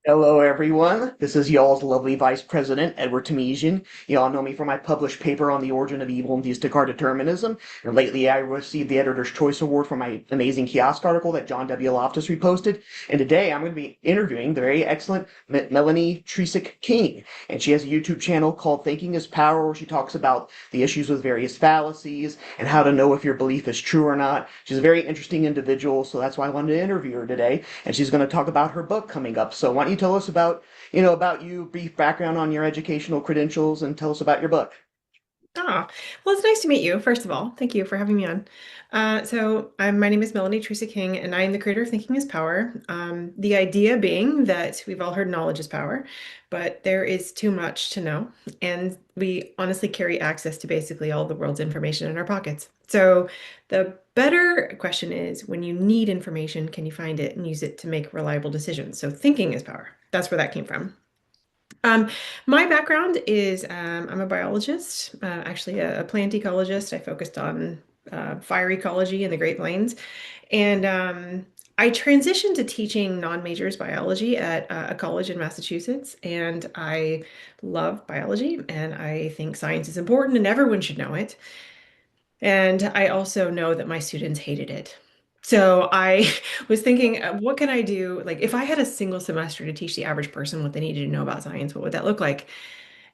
Hello, everyone. This is y'all's lovely Vice President, Edward Tahmizian. Y'all know me for my published paper on the origin of evil and theistic determinism. And lately, I received the Editor's Choice Award for my amazing kiosk article that John W. Loftus reposted. And today, I'm going to be interviewing the very excellent Melanie Trecek-King. And she has a YouTube channel called Thinking is Power, where she talks about the issues with various fallacies and how to know if your belief is true or not. She's a very interesting individual, so that's why I wanted to interview her today. And she's going to talk about her book coming up. So why don't you tell us about you, brief background on your educational credentials, and tell us about your book. Ah, well, it's nice to meet you, first of all. Thank you for having me on. My name is Melanie Trecek-King, and I am the creator of Thinking is Power. The idea being that we've all heard knowledge is power, but there is too much to know, and we honestly carry access to basically all the world's information in our pockets. So the better question is, when you need information, can you find it and use it to make reliable decisions? So thinking is power. That's where that came from. Um, my background is I'm a biologist, actually a plant ecologist. I focused on fire ecology in the Great Plains. And I transitioned to teaching non-majors biology at a college in Massachusetts. And I love biology and I think science is important and everyone should know it. And I also know that my students hated it. So I was thinking, what can I do? Like, if I had a single semester to teach the average person what they needed to know about science, what would that look like?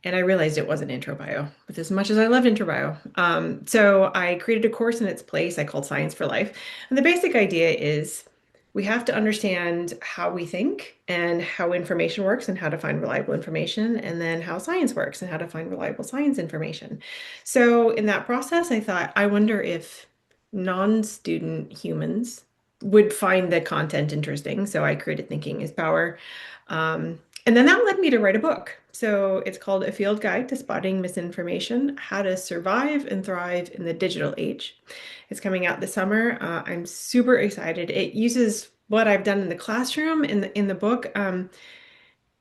And I realized it wasn't intro bio, with as much as I loved intro bio. So I created a course in its place I called Science for Life. And the basic idea is we have to understand how we think and how information works and how to find reliable information, and then how science works and how to find reliable science information. So in that process, I thought, I wonder if non-student humans would find the content interesting. So I created Thinking is Power. And then that led me to write a book. So it's called A Field Guide to Spotting Misinformation: How to Survive and Thrive in the Digital Age. It's coming out this summer. I'm super excited. It uses what I've done in the classroom in the book.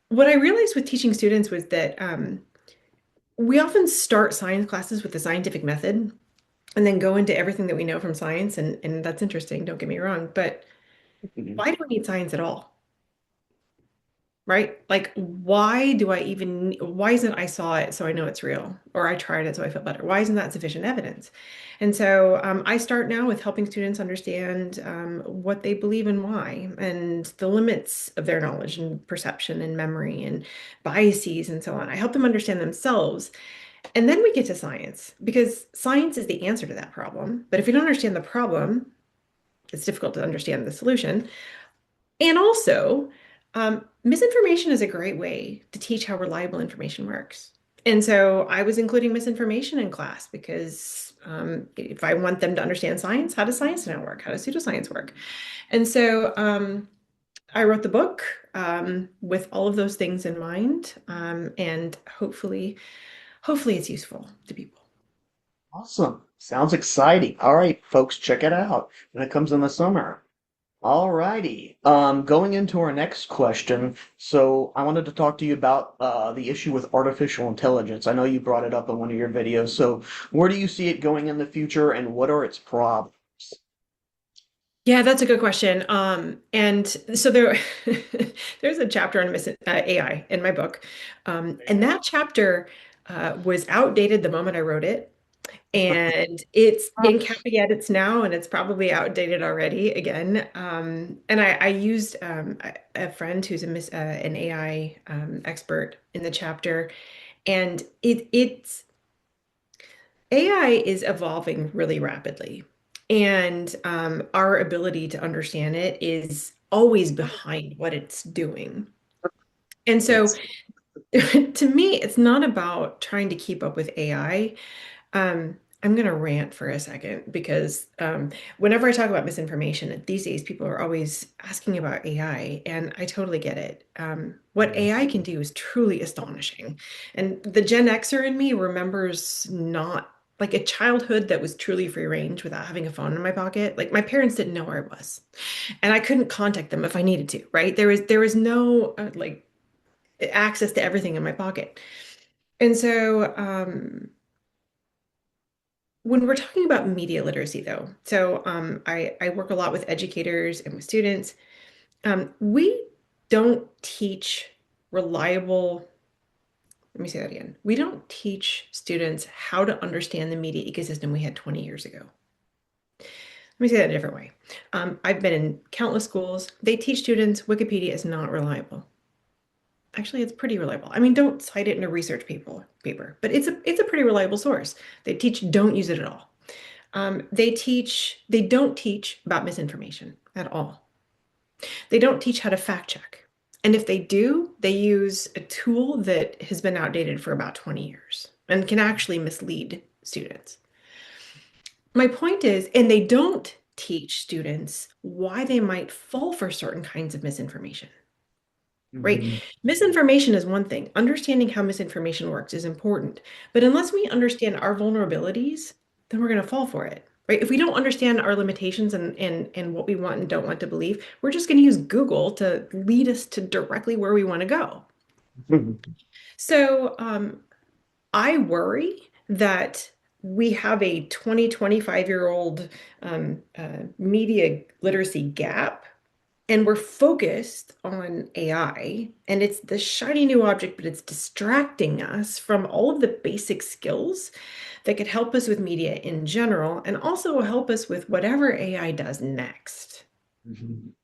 What I realized with teaching students was that we often start science classes with the scientific method and then go into everything that we know from science, and that's interesting, don't get me wrong. But why do we need science at all? Right? Like, why isn't I saw it so I know it's real? Or I tried it so I feel better? Why isn't that sufficient evidence? And so I start now with helping students understand what they believe and why, and the limits of their knowledge and perception and memory and biases and so on. I help them understand themselves. And then we get to science, because science is the answer to that problem. But if you don't understand the problem, it's difficult to understand the solution. And also, misinformation is a great way to teach how reliable information works. And so I was including misinformation in class because if I want them to understand science, how does science now work? How does pseudoscience work? And so I wrote the book with all of those things in mind, and hopefully it's useful to people. Awesome. Sounds exciting. All right, folks, check it out when it comes in the summer. All righty. Going into our next question. So I wanted to talk to you about the issue with artificial intelligence. I know you brought it up in one of your videos. So where do you see it going in the future, and what are its problems? Yeah, that's a good question. And so there's a chapter on AI in my book, and that chapter was outdated the moment I wrote it, and it's in copy edits now, and it's probably outdated already again. And I used a friend who's an AI expert in the chapter, and it's AI is evolving really rapidly, and our ability to understand it is always behind what it's doing. And so, Yes. to me, it's not about trying to keep up with AI. I'm going to rant for a second because whenever I talk about misinformation these days, people are always asking about AI, and I totally get it. What AI can do is truly astonishing. And the Gen Xer in me remembers not like a childhood that was truly free range without having a phone in my pocket. Like my parents didn't know where I was, and I couldn't contact them if I needed to, right? There was no like access to everything in my pocket. And so, when we're talking about media literacy, though, so I work a lot with educators and with students. We don't teach reliable, let me say that again. We don't teach students how to understand the media ecosystem we had 20 years ago. Let me say that a different way. I've been in countless schools. They teach students Wikipedia is not reliable. Actually, it's pretty reliable. I mean, don't cite it in a research paper, but it's a pretty reliable source. They teach don't use it at all. They don't teach about misinformation at all. They don't teach how to fact check. And if they do, they use a tool that has been outdated for about 20 years and can actually mislead students. My point is, and they don't teach students why they might fall for certain kinds of misinformation, right? Mhm. Misinformation is one thing. Understanding how misinformation works is important. But unless we understand our vulnerabilities, then we're going to fall for it, right? If we don't understand our limitations and what we want and don't want to believe, we're just going to use Google to lead us to directly where we want to go. So I worry that we have a 20, 25-year-old media literacy gap, and we're focused on AI, and it's the shiny new object, but it's distracting us from all of the basic skills that could help us with media in general, and also help us with whatever AI does next. Mhm.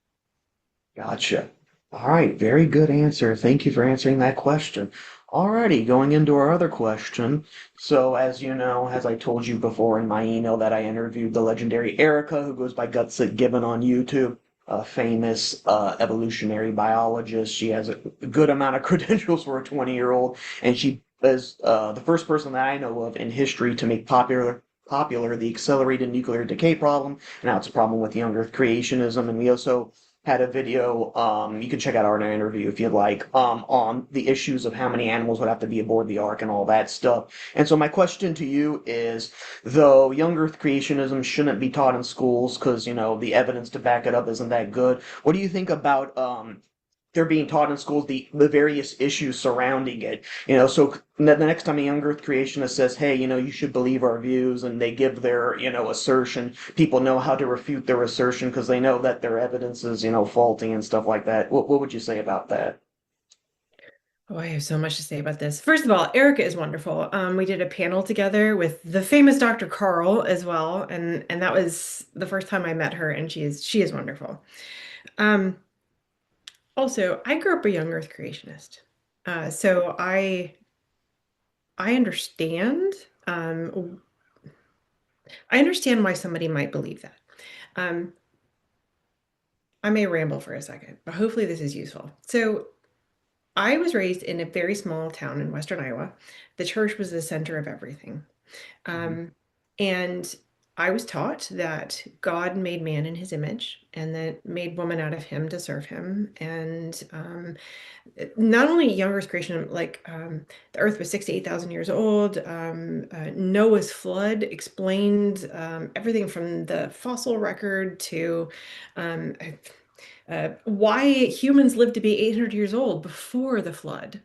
Gotcha. All right, very good answer. Thank you for answering that question. Alrighty, going into our other question. So, as you know, as I told you before in my email that I interviewed the legendary Erica, who goes by Gutsit Gibbon on YouTube, a famous evolutionary biologist. She has a good amount of credentials for a 20-year-old, and she is the first person that I know of in history to make popular the accelerated nuclear decay problem. And now it's a problem with young Earth creationism, and we also had a video, you can check out our interview if you'd like, on the issues of how many animals would have to be aboard the Ark and all that stuff. And so my question to you is, though young Earth creationism shouldn't be taught in schools because, the evidence to back it up isn't that good, what do you think about they're being taught in schools the various issues surrounding it. So the next time a young Earth creationist says, "Hey, you should believe our views," and they give their assertion, people know how to refute their assertion because they know that their evidence is faulty and stuff like that. What would you say about that? Oh, I have so much to say about this. First of all, Erica is wonderful. We did a panel together with the famous Dr. Carl as well, and that was the first time I met her, and she is wonderful. Um, Also, I grew up a young Earth creationist. So I understand um, I understand why somebody might believe that. Um, I may ramble for a second, but hopefully this is useful. So I was raised in a very small town in Western Iowa. The church was the center of everything. Mhm. Um, and I was taught that God made man in his image and that made woman out of him to serve him. And not only young Earth creation, like the Earth was 6 to 8 thousand years old. Noah's flood explained everything from the fossil record to um, why humans lived to be 800 years old before the flood,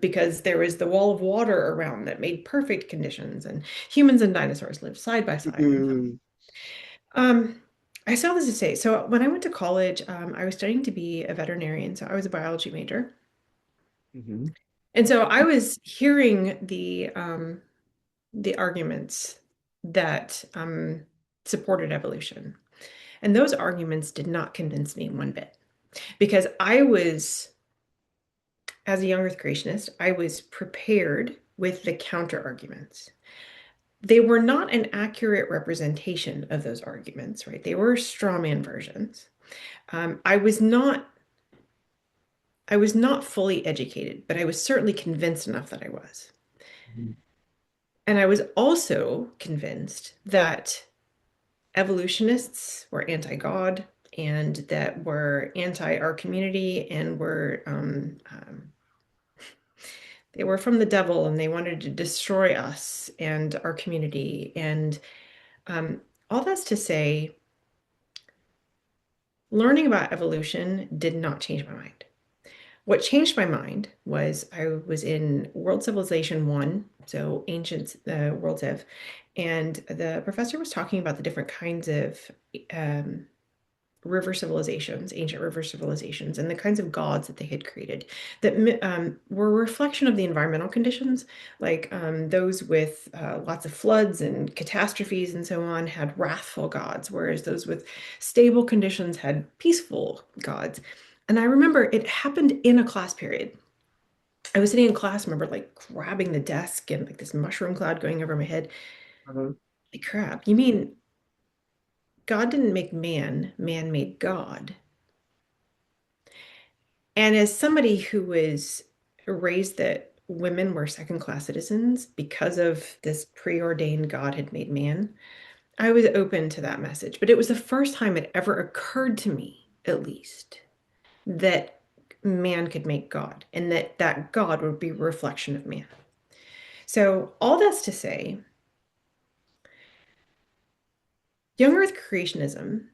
because there was the wall of water around that made perfect conditions, and humans and dinosaurs lived side by side. Mhm. Um, I still have this to say. So when I went to college, I was studying to be a veterinarian, so I was a biology major. Mhm. And so I was hearing the arguments that supported evolution. And those arguments did not convince me one bit because as a young Earth creationist, I was prepared with the counter arguments. They were not an accurate representation of those arguments, right? They were straw man versions. Um, I was not I was not fully educated, but I was certainly convinced enough that I was. Mhm. And I was also convinced that evolutionists were anti-God and that were anti our community and they were from the devil and they wanted to destroy us and our community. And um, all that's to say, learning about evolution did not change my mind. What changed my mind was I was in World Civilization 1, so ancient World Civ, and the professor was talking about the different kinds of um, river civilizations, ancient river civilizations, and the kinds of gods that they had created that were a reflection of the environmental conditions, like those with lots of floods and catastrophes and so on had wrathful gods, whereas those with stable conditions had peaceful gods. And I remember it happened in a class period. I was sitting in class, I remember like grabbing the desk and like this mushroom cloud going over my head. Mhm. Like, crap, you mean God didn't make man, man made God? And as somebody who was raised that women were second-class citizens because of this preordained God had made man, I was open to that message. But it was the first time it ever occurred to me, at least, that man could make God and that that God would be a reflection of man. So all that's to say, young Earth creationism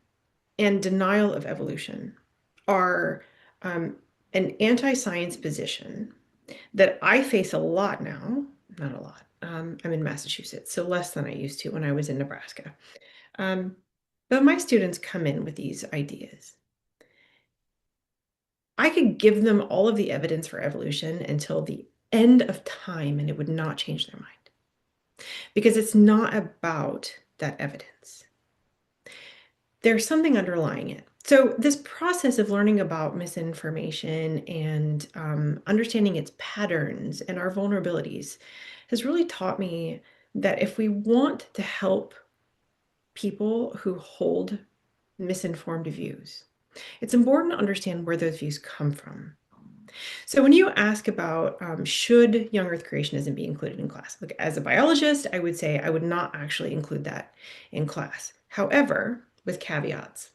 and denial of evolution are um, an anti-science position that I face a lot now. Not a lot. I'm in Massachusetts, so less than I used to when I was in Nebraska. Um, but my students come in with these ideas. I could give them all of the evidence for evolution until the end of time, and it would not change their mind because it's not about that evidence. There's something underlying it. So, this process of learning about misinformation and understanding its patterns and our vulnerabilities has really taught me that if we want to help people who hold misinformed views, it's important to understand where those views come from. So, when you ask about should young Earth creationism be included in class, like as a biologist, I would say I would not actually include that in class. However, with caveats.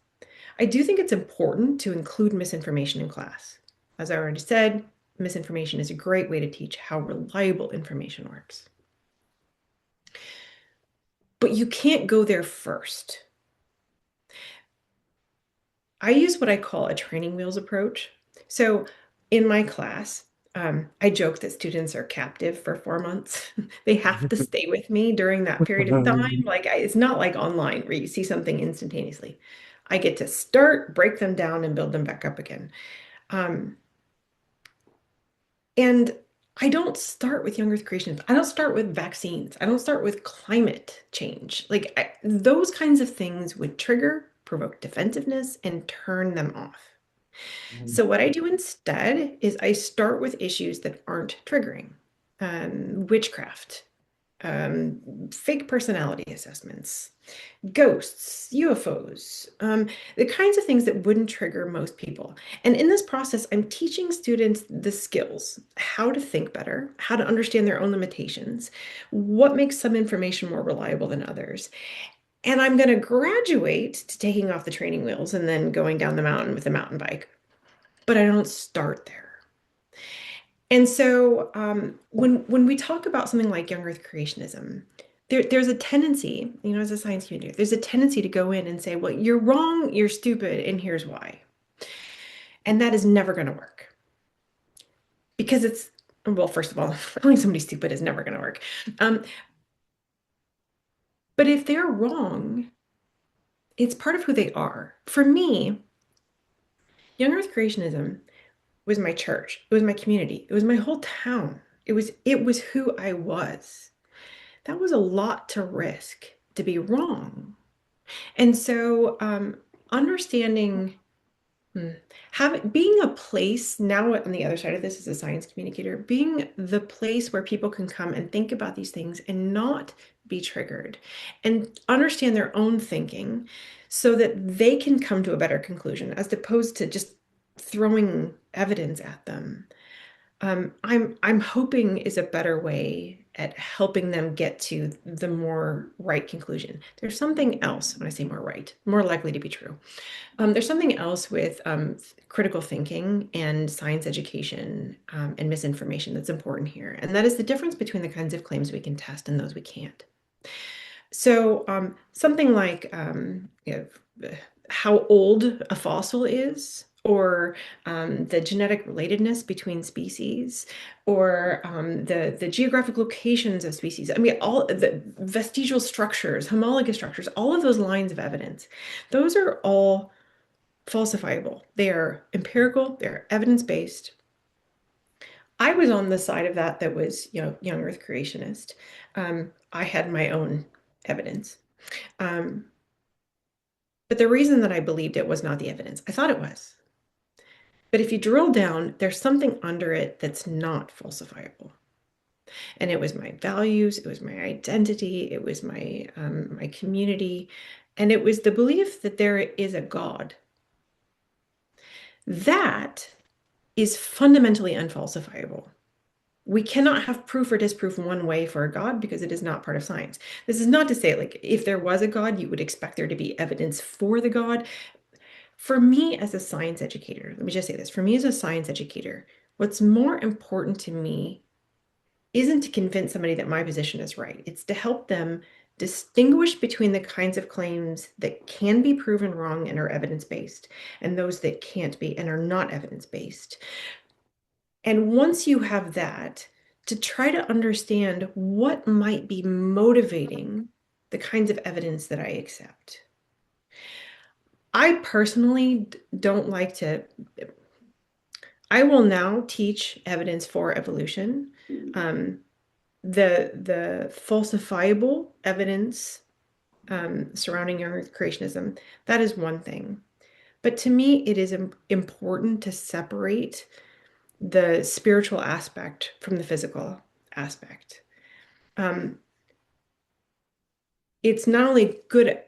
I do think it's important to include misinformation in class. As I already said, misinformation is a great way to teach how reliable information works. But you can't go there first. I use what I call a training wheels approach. So in my class, I joke that students are captive for 4 months. They have to stay with me during that period of time. Like it's not like online where you see something instantaneously. I get to start, break them down, and build them back up again. Um, And I don't start with young Earth creation. I don't start with vaccines. I don't start with climate change. Those kinds of things would trigger, provoke defensiveness, and turn them off. So what I do instead is I start with issues that aren't triggering. Witchcraft, fake personality assessments, ghosts, UFOs, the kinds of things that wouldn't trigger most people. And in this process, I'm teaching students the skills, how to think better, how to understand their own limitations, what makes some information more reliable than others. And I'm going to graduate to taking off the training wheels and then going down the mountain with a mountain bike. But I don't start there. And so when we talk about something like young Earth creationism, there's a tendency, as a science community, there's a tendency to go in and say, well, you're wrong, you're stupid, and here's why. And that is never going to work because well, first of all, calling somebody stupid is never going to work. Um, but if they're wrong, it's part of who they are. For me, young Earth creationism was my church, it was my community, it was my whole town. It was who I was. That was a lot to risk to be wrong. And so, understanding, having being a place now on the other side of this as a science communicator, being the place where people can come and think about these things and not be triggered and understand their own thinking so that they can come to a better conclusion as opposed to just throwing evidence at them. I'm hoping is a better way at helping them get to the more right conclusion. There's something else when I say more right, more likely to be true. There's something else with critical thinking and science education and misinformation that's important here, and that is the difference between the kinds of claims we can test and those we can't. So something like how old a fossil is, or the genetic relatedness between species, or the geographic locations of species. I mean, all the vestigial structures, homologous structures, all of those lines of evidence. Those are all falsifiable. They are empirical, they're evidence-based. I was on the side of that was, young Earth creationist. I had my own evidence. Um, but the reason that I believed it was not the evidence. I thought it was. But if you drill down, there's something under it that's not falsifiable. And it was my values, it was my identity, it was my community, and it was the belief that there is a God. That is fundamentally unfalsifiable. We cannot have proof or disproof one way for a God because it is not part of science. This is not to say, like, if there was a God, you would expect there to be evidence for the God. For me as a science educator, let me just say this, for me as a science educator, what's more important to me isn't to convince somebody that my position is right. It's to help them distinguish between the kinds of claims that can be proven wrong and are evidence-based and those that can't be and are not evidence-based. And once you have that, to try to understand what might be motivating the kinds of evidence that I accept. I personally don't like to, I will now teach evidence for evolution. Um, the falsifiable evidence surrounding young Earth creationism, that is one thing. But to me, it is important to separate the spiritual aspect from the physical aspect. Um, it's not only good,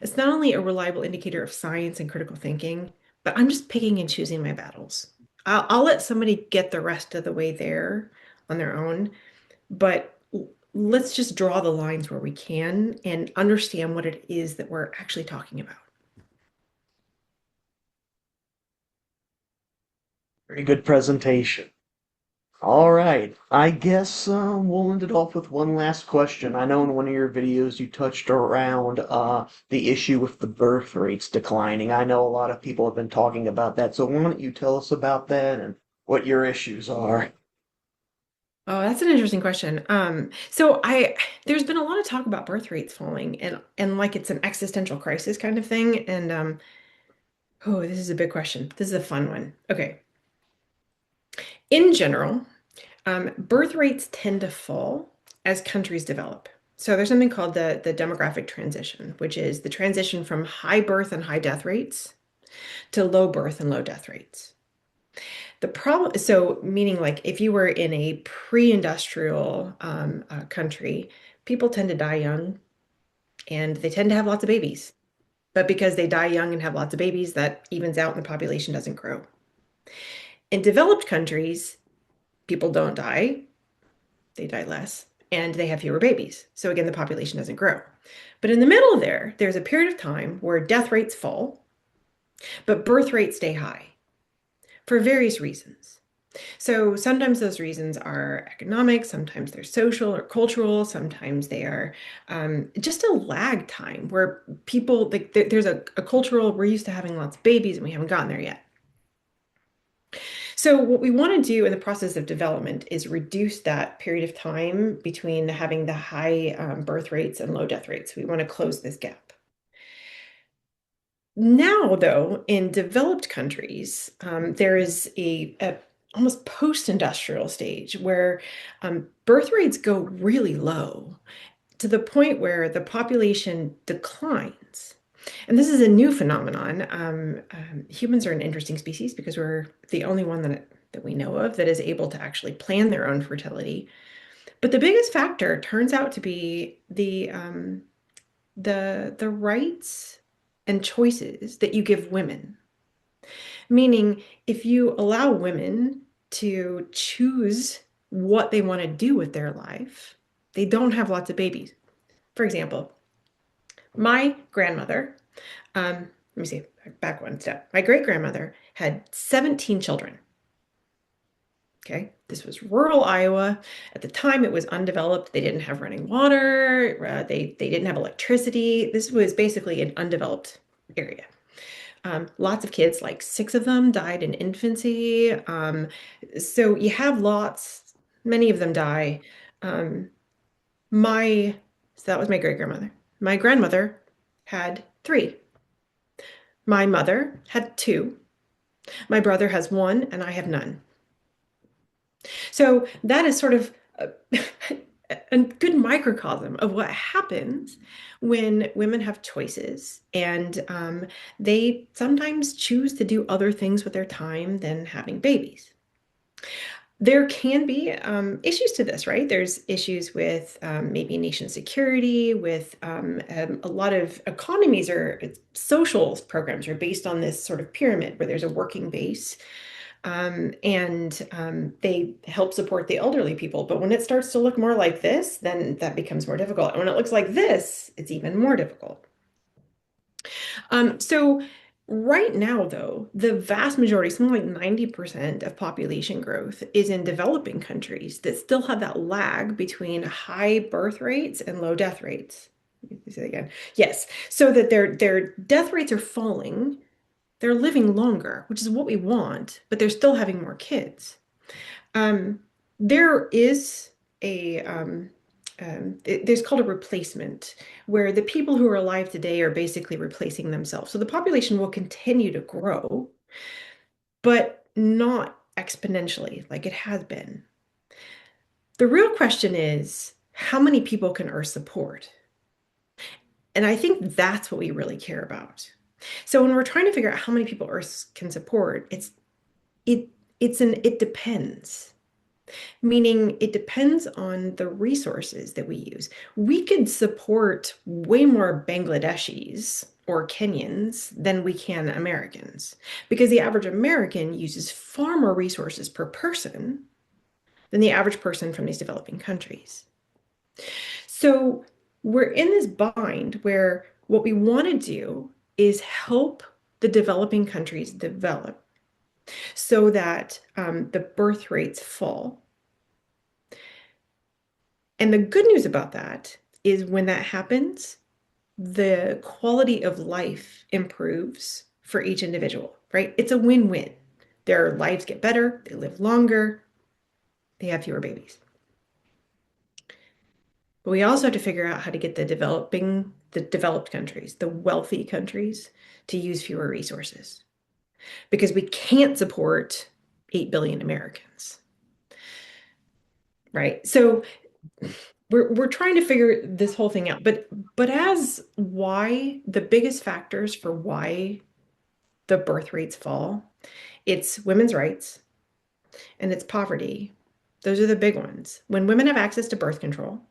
it's not only a reliable indicator of science and critical thinking, but I'm just picking and choosing my battles. I'll let somebody get the rest of the way there on their own, but let's just draw the lines where we can and understand what it is that we're actually talking about. Very good presentation. All right. I guess we'll end it off with one last question. I know in one of your videos you touched around the issue with the birth rates declining. I know a lot of people have been talking about that. So why don't you tell us about that and what your issues are? Oh, that's an interesting question. There's been a lot of talk about birth rates falling and like it's an existential crisis kind of thing. And oh, this is a big question. This is a fun one. Okay. In general, birth rates tend to fall as countries develop. So there's something called the demographic transition, which is the transition from high birth and high death rates to low birth and low death rates. The problem, so meaning like if you were in a pre-industrial country, people tend to die young and they tend to have lots of babies. But because they die young and have lots of babies, that evens out and the population doesn't grow. In developed countries, people don't die, they die less, and they have fewer babies. So again, the population doesn't grow. But in the middle there, there's a period of time where death rates fall, but birth rates stay high for various reasons. So sometimes those reasons are economic, sometimes they're social or cultural, sometimes they are just a lag time where people, like there's a cultural, we're used to having lots of babies and we haven't gotten there yet. So what we want to do in the process of development is reduce that period of time between having the high birth rates and low death rates. We want to close this gap. Now, though, in developed countries, there is a almost post-industrial stage where birth rates go really low to the point where the population declines. And this is a new phenomenon. Humans are an interesting species because we're the only one that we know of that is able to actually plan their own fertility. But the biggest factor turns out to be the rights and choices that you give women. Meaning, if you allow women to choose what they want to do with their life, they don't have lots of babies. For example, my grandmother, let me see, back one step. My great grandmother had 17 children. Okay, this was rural Iowa. At the time, it was undeveloped. They didn't have running water. They didn't have electricity. This was basically an undeveloped area. Lots of kids, like 6 of them died in infancy. So you have lots, many of them die. Um, so that was my great grandmother. My grandmother had 3. My mother had two. My brother has one, and I have none. So that is sort of a, a good microcosm of what happens when women have choices and they sometimes choose to do other things with their time than having babies. There can be issues to this, right? There's issues with maybe nation security, with a lot of economies or social programs are based on this sort of pyramid where there's a working base and they help support the elderly people. But when it starts to look more like this, then that becomes more difficult. And when it looks like this, it's even more difficult. So right now, though, the vast majority, something like 90% of population growth is in developing countries that still have that lag between high birth rates and low death rates. Let me say that again. Yes, so that their death rates are falling. They're living longer, which is what we want, but they're still having more kids. Um, there is there's called a replacement, where the people who are alive today are basically replacing themselves. So the population will continue to grow, but not exponentially like it has been. The real question is, how many people can Earth support? And I think that's what we really care about. So when we're trying to figure out how many people Earth can support, it it depends. Meaning it depends on the resources that we use. We could support way more Bangladeshis or Kenyans than we can Americans because the average American uses far more resources per person than the average person from these developing countries. So we're in this bind where what we want to do is help the developing countries develop so that the birth rates fall. And the good news about that is when that happens, the quality of life improves for each individual, right? It's a win-win. Their lives get better, they live longer, they have fewer babies. But we also have to figure out how to get the developed countries, the wealthy countries, to use fewer resources because we can't support 8 billion Americans, right? So we're trying to figure this whole thing out. But as why the biggest factors for why the birth rates fall, it's women's rights and it's poverty. Those are the big ones. When women have access to birth control,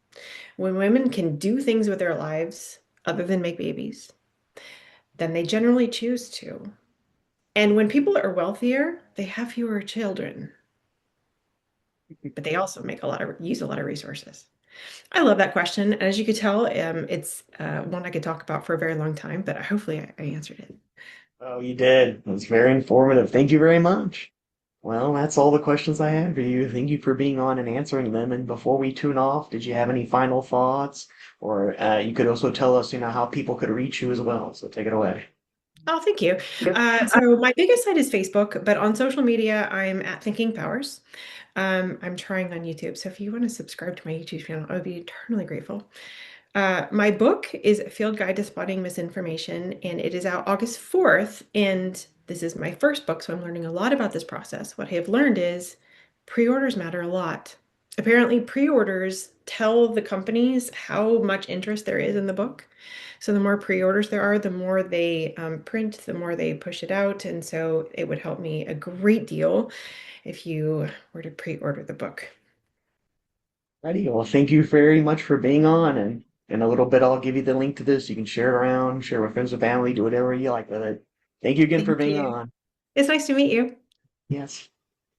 when women can do things with their lives other than make babies, then they generally choose to. And when people are wealthier, they have fewer children, but they also use a lot of resources. I love that question. And as you could tell, it's one I could talk about for a very long time, but hopefully I answered it. Oh, you did. It was very informative. Thank you very much. Well, that's all the questions I had for you. Thank you for being on and answering them. And before we tune off, did you have any final thoughts? Or you could also tell us, how people could reach you as well. So take it away. Oh, thank you. So my biggest site is Facebook, but on social media, I'm at Thinking Powers. I'm trying on YouTube. So if you want to subscribe to my YouTube channel, I would be eternally grateful. My book is a Field Guide to Spotting Misinformation, and it is out August 4th. And this is my first book, so I'm learning a lot about this process. What I have learned is pre-orders matter a lot. Apparently, pre-orders tell the companies how much interest there is in the book. So the more pre-orders there are, the more they print, the more they push it out. And so it would help me a great deal if you were to pre-order the book. Righty. Well, thank you very much for being on. And in a little bit, I'll give you the link to this. You can share it around, share with friends and family, do whatever you like with it. Thank you again for Thank being you. on. It's nice to meet you. Yes.